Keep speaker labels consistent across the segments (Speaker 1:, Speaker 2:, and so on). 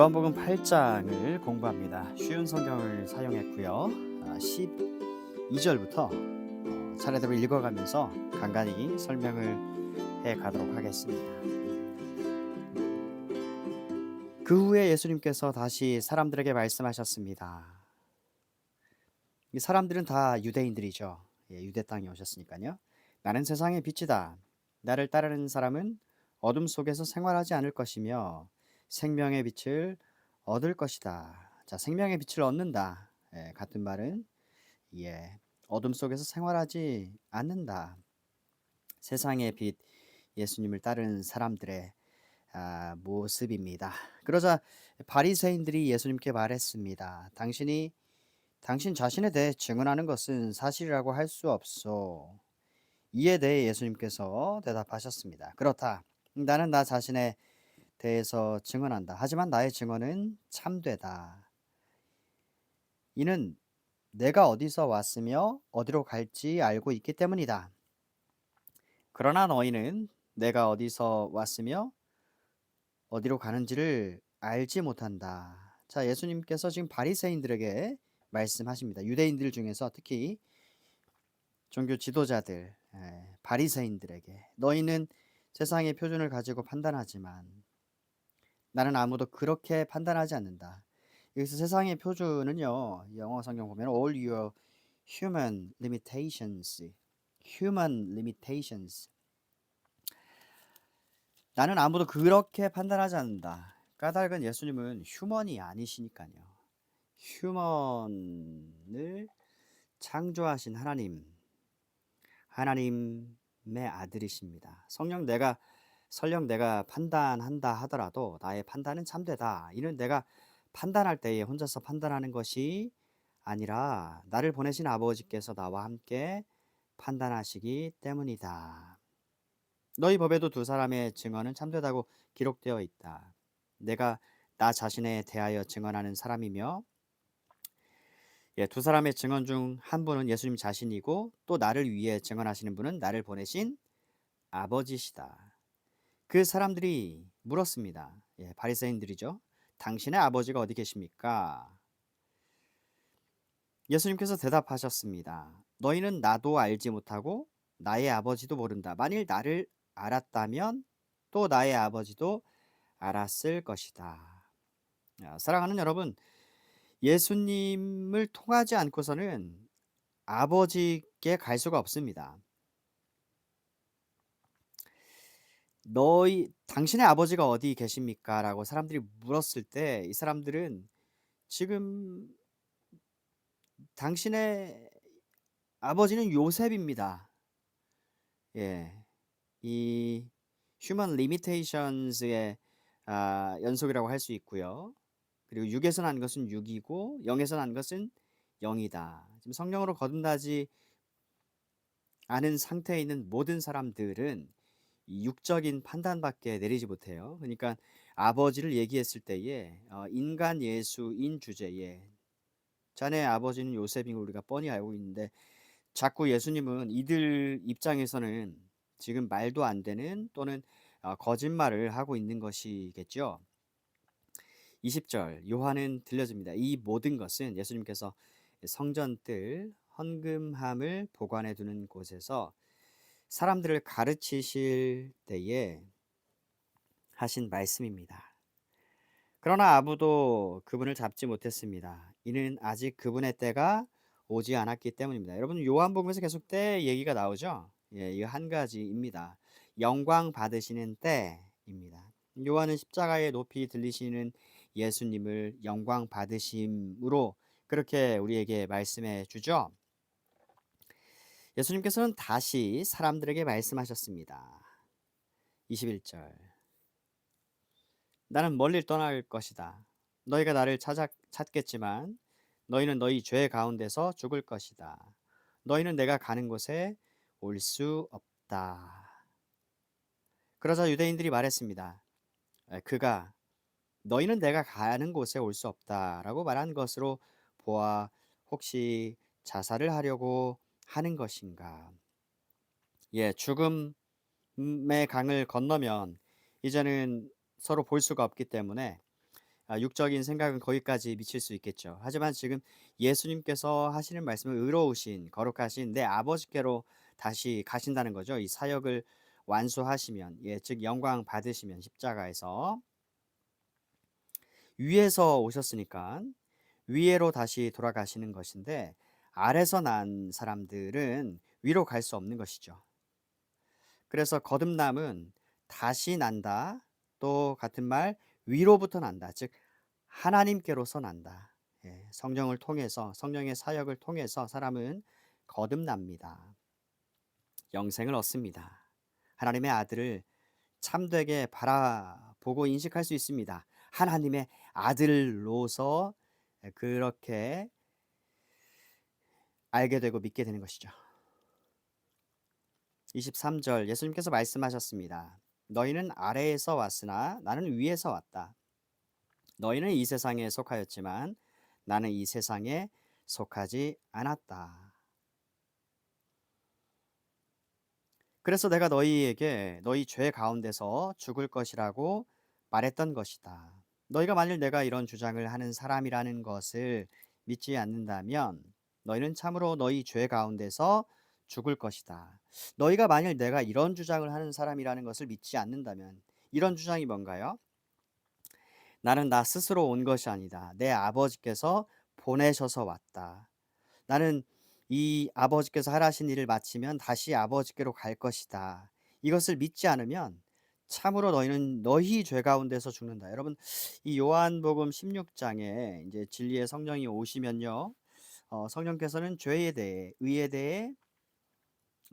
Speaker 1: 요한복음 8장을 공부합니다. 쉬운 성경을 사용했고요. 12절부터 차례대로 읽어가면서 간간히 설명을 해 가도록 하겠습니다. 그 후에 예수님께서 다시 사람들에게 말씀하셨습니다. 이 사람들은 다 유대인들이죠. 유대 땅에 오셨으니까요. 나는 세상의 빛이다. 나를 따르는 사람은 어둠 속에서 생활하지 않을 것이며 생명의 빛을 얻을 것이다. 자, 생명의 빛을 얻는다. 같은 말은 어둠 속에서 생활하지 않는다. 세상의 빛, 예수님을 따르는 사람들의 모습입니다. 그러자 바리새인들이 예수님께 말했습니다. 당신 자신에 대해 증언하는 것은 사실이라고 할 수 없소. 이에 대해 예수님께서 대답하셨습니다. 그렇다. 나는 나 자신에 대해서 증언한다. 하지만 나의 증언은 참되다. 이는 내가 어디서 왔으며 어디로 갈지 알고 있기 때문이다. 그러나 너희는 내가 어디서 왔으며 어디로 가는지를 알지 못한다. 자, 예수님께서 지금 바리새인들에게 말씀하십니다. 유대인들 중에서 특히 종교 지도자들, 바리새인들에게 너희는 세상의 표준을 가지고 판단하지만 나는 아무도 그렇게 판단하지 않는다. 여기서 세상의 표준은요, 영어 성경 보면 all your human limitations, human limitations. 나는 아무도 그렇게 판단하지 않는다. 까닭은 예수님은 휴먼이 아니시니까요. 휴먼을 창조하신 하나님의 아들이십니다. 설령 내가 판단한다 하더라도 나의 판단은 참되다. 이는 내가 판단할 때에 혼자서 판단하는 것이 아니라 나를 보내신 아버지께서 나와 함께 판단하시기 때문이다. 너희 법에도 두 사람의 증언은 참되다고 기록되어 있다. 내가 나 자신에 대하여 증언하는 사람이며 두 사람의 증언 중 한 분은 예수님 자신이고 또 나를 위해 증언하시는 분은 나를 보내신 아버지시다. 그 사람들이 물었습니다. 바리새인들이죠. 당신의 아버지가 어디 계십니까? 예수님께서 대답하셨습니다. 너희는 나도 알지 못하고 나의 아버지도 모른다. 만일 나를 알았다면 또 나의 아버지도 알았을 것이다. 사랑하는 여러분, 예수님을 통하지 않고서는 아버지께 갈 수가 없습니다. 당신의 아버지가 어디 계십니까? 라고 사람들이 물었을 때 이 사람들은 지금 당신의 아버지는 요셉입니다. 예. 이 human limitations의 연속이라고 할 수 있고요. 그리고 육에서 난 것은 육이고 영에서 난 것은 영이다. 지금 성령으로 거듭나지 않은 상태에 있는 모든 사람들은 이 육적인 판단밖에 내리지 못해요. 그러니까 아버지를 얘기했을 때에 인간 예수인 주제에 자네 아버지는 요셉인 걸 우리가 뻔히 알고 있는데 자꾸 예수님은 이들 입장에서는 지금 말도 안 되는 또는 거짓말을 하고 있는 것이겠죠. 20절 요한은 들려줍니다. 이 모든 것은 예수님께서 성전뜰 헌금함을 보관해 두는 곳에서 사람들을 가르치실 때에 하신 말씀입니다. 그러나 아무도 그분을 잡지 못했습니다. 이는 아직 그분의 때가 오지 않았기 때문입니다. 여러분 요한복음에서 계속 때 얘기가 나오죠. 이 한 가지입니다. 영광 받으시는 때입니다. 요한은 십자가에 높이 들리시는 예수님을 영광 받으심으로 그렇게 우리에게 말씀해 주죠. 예수님께서는 다시 사람들에게 말씀하셨습니다. 21절 나는 멀리 떠날 것이다. 너희가 나를 찾겠지만 너희는 너희 죄 가운데서 죽을 것이다. 너희는 내가 가는 곳에 올 수 없다. 그러자 유대인들이 말했습니다. 그가 너희는 내가 가는 곳에 올 수 없다라고 말한 것으로 보아 혹시 자살을 하려고 하는 것인가? 죽음의 강을 건너면 이제는 서로 볼 수가 없기 때문에 육적인 생각은 거기까지 미칠 수 있겠죠. 하지만 지금 예수님께서 하시는 말씀은 의로우신 거룩하신 내 아버지께로 다시 가신다는 거죠. 이 사역을 완수하시면, 즉 영광 받으시면 십자가에서 위에서 오셨으니까 위에로 다시 돌아가시는 것인데, 아래서 난 사람들은 위로 갈 수 없는 것이죠. 그래서 거듭남은 다시 난다. 또 같은 말 위로부터 난다. 즉 하나님께로서 난다. 성령을 통해서, 성령의 사역을 통해서 사람은 거듭납니다. 영생을 얻습니다. 하나님의 아들을 참되게 바라보고 인식할 수 있습니다. 하나님의 아들로서 그렇게 알게 되고 믿게 되는 것이죠. 23절 예수님께서 말씀하셨습니다. 너희는 아래에서 왔으나 나는 위에서 왔다. 너희는 이 세상에 속하였지만 나는 이 세상에 속하지 않았다. 그래서 내가 너희에게 너희 죄 가운데서 죽을 것이라고 말했던 것이다. 너희가 만일 내가 이런 주장을 하는 사람이라는 것을 믿지 않는다면 너희는 참으로 너희 죄 가운데서 죽을 것이다. 너희가 만일 내가 이런 주장을 하는 사람이라는 것을 믿지 않는다면 이런 주장이 뭔가요? 나는 나 스스로 온 것이 아니다. 내 아버지께서 보내셔서 왔다. 나는 이 아버지께서 하라신 일을 마치면 다시 아버지께로 갈 것이다. 이것을 믿지 않으면 참으로 너희는 너희 죄 가운데서 죽는다. 여러분, 이 요한복음 16장에 이제 진리의 성령이 오시면요, 성령께서는 죄에 대해, 의에 대해,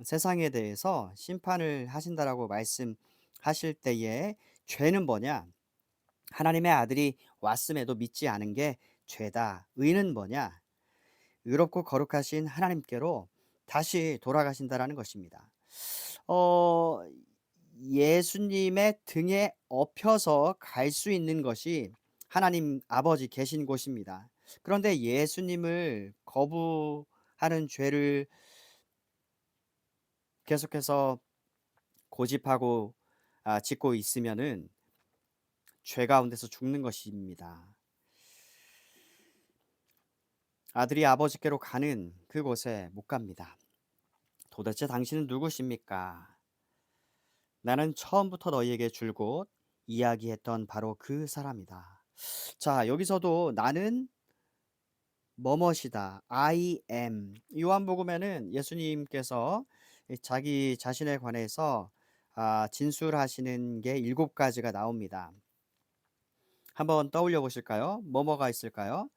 Speaker 1: 세상에 대해서 심판을 하신다라고 말씀하실 때에 죄는 뭐냐? 하나님의 아들이 왔음에도 믿지 않은 게 죄다. 의는 뭐냐? 의롭고 거룩하신 하나님께로 다시 돌아가신다라는 것입니다. 어, 예수님의 등에 업혀서 갈 수 있는 것이 하나님 아버지 계신 곳입니다. 그런데 예수님을 거부하는 죄를 계속해서 고집하고 짓고 있으면은 죄 가운데서 죽는 것입니다. 아들이 아버지께로 가는 그곳에 못 갑니다. 도대체 당신은 누구십니까? 나는 처음부터 너희에게 줄곧 이야기했던 바로 그 사람이다. 자, 여기서도 나는 뭐뭇이다. I am. 요한복음에는 예수님께서 자기 자신에 관해서 진술하시는 게 7가지가 나옵니다. 한번 떠올려 보실까요? 뭐뭐가 있을까요?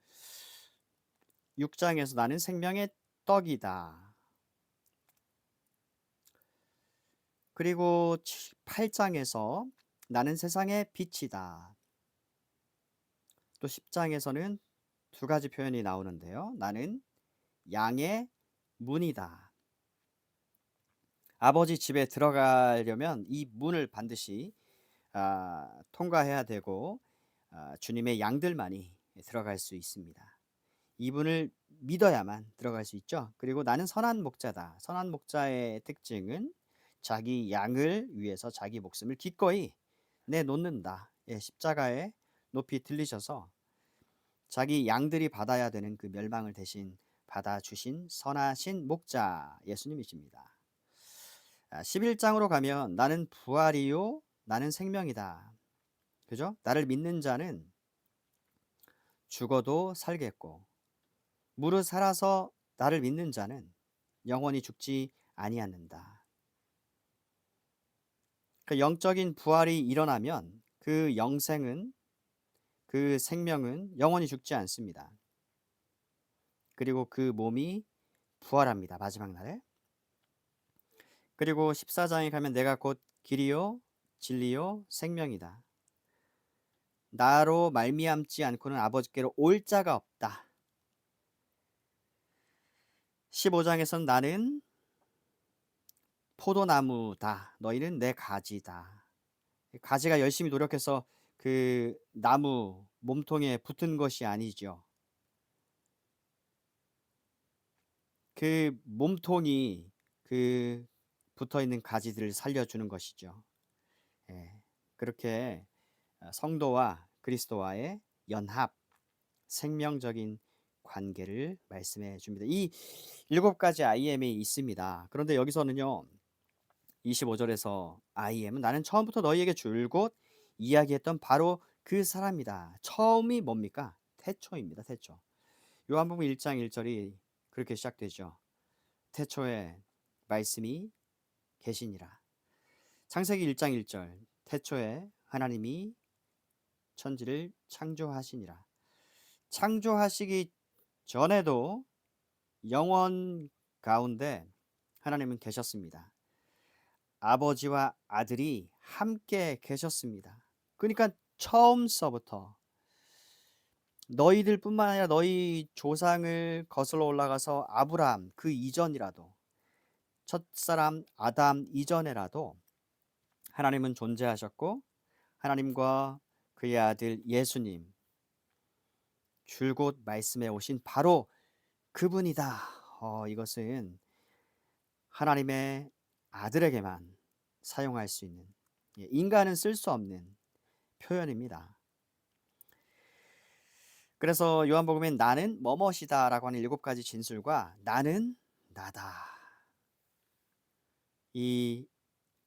Speaker 1: 6장에서 나는 생명의 떡이다. 그리고 8장에서 나는 세상의 빛이다. 또 10장에서는 2가지 표현이 나오는데요. 나는 양의 문이다. 아버지 집에 들어가려면 이 문을 반드시 통과해야 되고 주님의 양들만이 들어갈 수 있습니다. 이 문을 믿어야만 들어갈 수 있죠. 그리고 나는 선한 목자다. 선한 목자의 특징은 자기 양을 위해서 자기 목숨을 기꺼이 내놓는다. 십자가에 높이 들리셔서 자기 양들이 받아야 되는 그 멸망을 대신 받아주신 선하신 목자 예수님이십니다. 11장으로 가면 나는 부활이요 나는 생명이다. 그죠? 나를 믿는 자는 죽어도 살겠고 무릇 살아서 나를 믿는 자는 영원히 죽지 아니하는다. 그 영적인 부활이 일어나면 그 영생은 그 생명은 영원히 죽지 않습니다. 그리고 그 몸이 부활합니다. 마지막 날에. 그리고 14장에 가면 내가 곧 길이요 진리요 생명이다. 나로 말미암지 않고는 아버지께로 올 자가 없다. 15장에서는 나는 포도나무다. 너희는 내 가지다. 가지가 열심히 노력해서 그 나무 몸통에 붙은 것이 아니죠. 그 몸통이 그 붙어 있는 가지들을 살려주는 것이죠. 그렇게 성도와 그리스도와의 연합, 생명적인 관계를 말씀해 줍니다. 이 7가지 I am이 있습니다. 그런데 여기서는요. 25절에서 I am은 나는 처음부터 너희에게 줄곧 이야기했던 바로 그 사람이다. 처음이 뭡니까? 태초입니다. 태초. 요한복음 1장 1절이 그렇게 시작되죠. 태초에 말씀이 계시니라. 창세기 1장 1절 태초에 하나님이 천지를 창조하시니라. 창조하시기 전에도 영원 가운데 하나님은 계셨습니다. 아버지와 아들이 함께 계셨습니다. 그러니까 처음서부터 너희들뿐만 아니라 너희 조상을 거슬러 올라가서 아브라함 그 이전이라도 첫사람 아담 이전에라도 하나님은 존재하셨고 하나님과 그의 아들 예수님 줄곧 말씀에 오신 바로 그분이다. 이것은 하나님의 아들에게만 사용할 수 있는 인간은 쓸 수 없는 표현입니다. 그래서 요한복음엔 나는 뭐뭇이다라고 하는 7가지 진술과 나는 나다. 이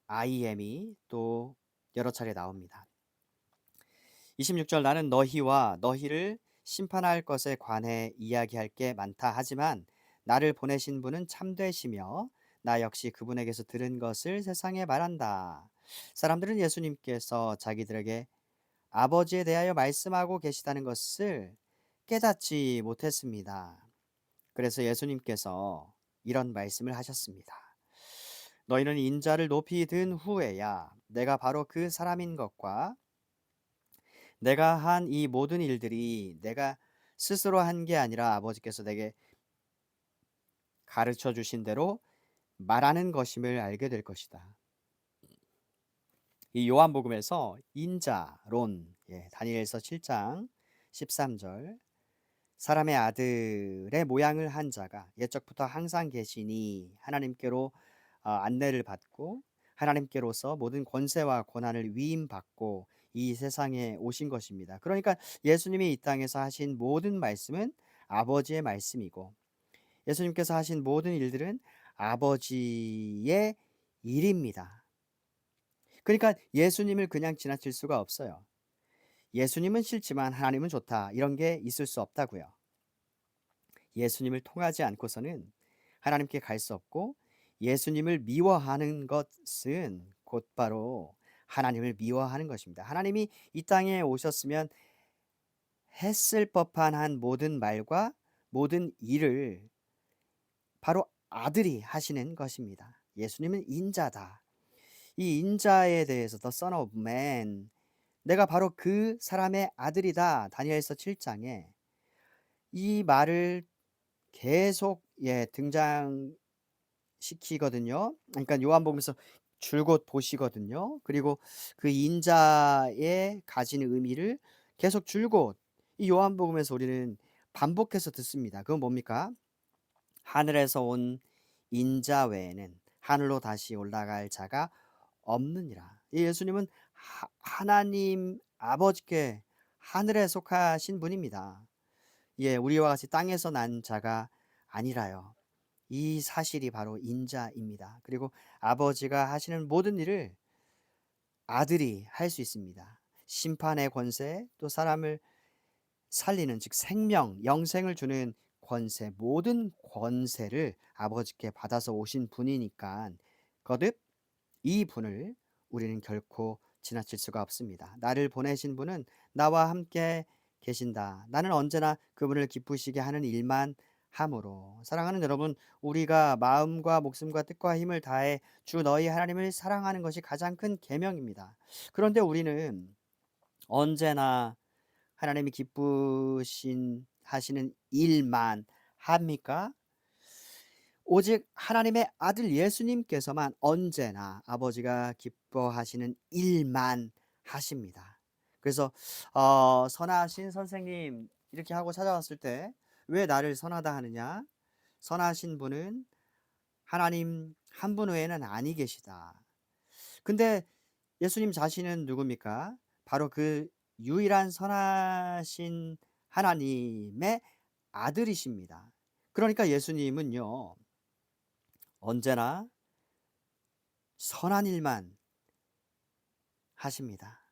Speaker 1: I am이 또 여러 차례 나옵니다. 26절 나는 너희와 너희를 심판할 것에 관해 이야기할 게 많다 하지만 나를 보내신 분은 참되시며 나 역시 그분에게서 들은 것을 세상에 말한다. 사람들은 예수님께서 자기들에게 아버지에 대하여 말씀하고 계시다는 것을 깨닫지 못했습니다. 그래서 예수님께서 이런 말씀을 하셨습니다. 너희는 인자를 높이 든 후에야 내가 바로 그 사람인 것과 내가 한 이 모든 일들이 내가 스스로 한 게 아니라 아버지께서 내게 가르쳐 주신 대로 말하는 것임을 알게 될 것이다. 이 요한복음에서 인자론, 다니엘서 7장 13절 사람의 아들의 모양을 한 자가 옛적부터 항상 계시니 하나님께로 안내를 받고 하나님께로서 모든 권세와 권한을 위임받고 이 세상에 오신 것입니다. 그러니까 예수님이 이 땅에서 하신 모든 말씀은 아버지의 말씀이고 예수님께서 하신 모든 일들은 아버지의 일입니다. 그러니까 예수님을 그냥 지나칠 수가 없어요. 예수님은 싫지만 하나님은 좋다. 이런 게 있을 수 없다고요. 예수님을 통하지 않고서는 하나님께 갈 수 없고 예수님을 미워하는 것은 곧바로 하나님을 미워하는 것입니다. 하나님이 이 땅에 오셨으면 했을 법한 한 모든 말과 모든 일을 바로 아들이 하시는 것입니다. 예수님은 인자다. 이 인자에 대해서 The Son of Man 내가 바로 그 사람의 아들이다. 다니엘서 7장에 이 말을 계속 등장시키거든요. 그러니까 요한복음에서 줄곧 보시거든요. 그리고 그 인자의 가진 의미를 계속 줄곧 이 요한복음에서 우리는 반복해서 듣습니다. 그건 뭡니까? 하늘에서 온 인자 외에는 하늘로 다시 올라갈 자가 없느니라. 이 예수님은 하나님 아버지께 하늘에 속하신 분입니다. 우리와 같이 땅에서 난 자가 아니라요. 이 사실이 바로 인자입니다. 그리고 아버지가 하시는 모든 일을 아들이 할 수 있습니다. 심판의 권세, 또 사람을 살리는 즉 생명, 영생을 주는 권세, 모든 권세를 아버지께 받아서 오신 분이니까 거듭 이 분을 우리는 결코 지나칠 수가 없습니다. 나를 보내신 분은 나와 함께 계신다. 나는 언제나 그분을 기쁘시게 하는 일만 함으로. 사랑하는 여러분, 우리가 마음과 목숨과 뜻과 힘을 다해 주 너희 하나님을 사랑하는 것이 가장 큰 계명입니다. 그런데 우리는 언제나 하나님이 기쁘신 하시는 일만 합니까? 오직 하나님의 아들 예수님께서만 언제나 아버지가 기뻐하시는 일만 하십니다. 그래서 선하신 선생님 이렇게 하고 찾아왔을 때 왜 나를 선하다 하느냐? 선하신 분은 하나님 한 분 외에는 아니 계시다. 근데 예수님 자신은 누굽니까? 바로 그 유일한 선하신 하나님의 아들이십니다. 그러니까 예수님은요, 언제나 선한 일만 하십니다.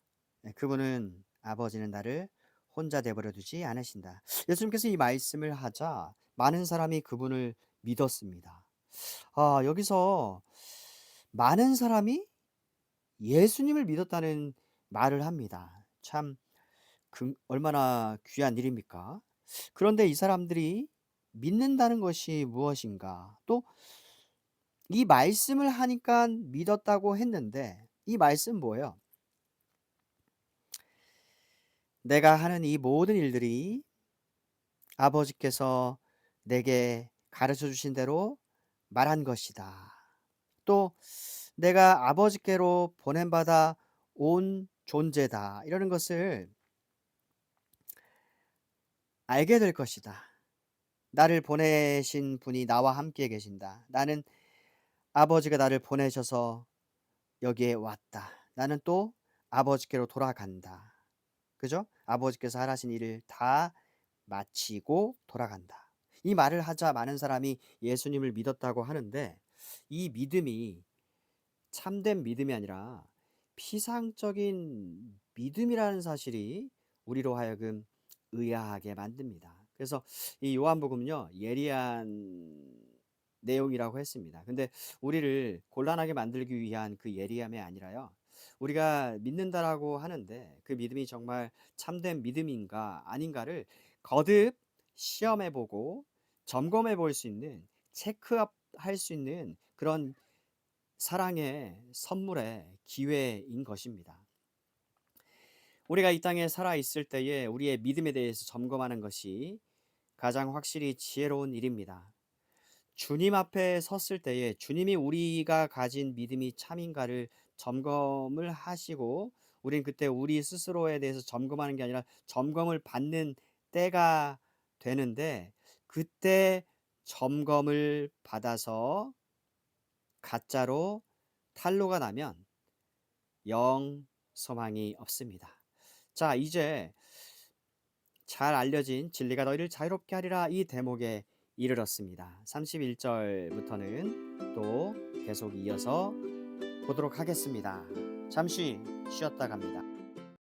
Speaker 1: 네, 그분은 아버지는 나를 혼자 내버려 두지 않으신다. 예수님께서 이 말씀을 하자 많은 사람이 그분을 믿었습니다. 여기서 많은 사람이 예수님을 믿었다는 말을 합니다. 참 얼마나 귀한 일입니까? 그런데 이 사람들이 믿는다는 것이 무엇인가? 또 이 말씀을 하니까 믿었다고 했는데 이 말씀 뭐예요? 내가 하는 이 모든 일들이 아버지께서 내게 가르쳐 주신 대로 말한 것이다. 또 내가 아버지께로 보냄받아 온 존재다. 이러는 것을 알게 될 것이다. 나를 보내신 분이 나와 함께 계신다. 나는 아버지가 나를 보내셔서 여기에 왔다. 나는 또 아버지께로 돌아간다. 그죠? 아버지께서 하라신 일을 다 마치고 돌아간다. 이 말을 하자 많은 사람이 예수님을 믿었다고 하는데 이 믿음이 참된 믿음이 아니라 피상적인 믿음이라는 사실이 우리로 하여금 의아하게 만듭니다. 그래서 이 요한복음은요, 예리한 내용이라고 했습니다. 근데 우리를 곤란하게 만들기 위한 그 예리함이 아니라요, 우리가 믿는다라고 하는데 그 믿음이 정말 참된 믿음인가 아닌가를 거듭 시험해 보고 점검해 볼 수 있는, 체크업 할 수 있는 그런 사랑의 선물의 기회인 것입니다. 우리가 이 땅에 살아 있을 때에 우리의 믿음에 대해서 점검하는 것이 가장 확실히 지혜로운 일입니다. 주님 앞에 섰을 때에 주님이 우리가 가진 믿음이 참인가를 점검을 하시고 우린 그때 우리 스스로에 대해서 점검하는 게 아니라 점검을 받는 때가 되는데, 그때 점검을 받아서 가짜로 탄로가 나면 영 소망이 없습니다. 자, 이제 잘 알려진 진리가 너희를 자유롭게 하리라 이 대목에 이르렀습니다. 31절부터는 또 계속 이어서 보도록 하겠습니다. 잠시 쉬었다 갑니다.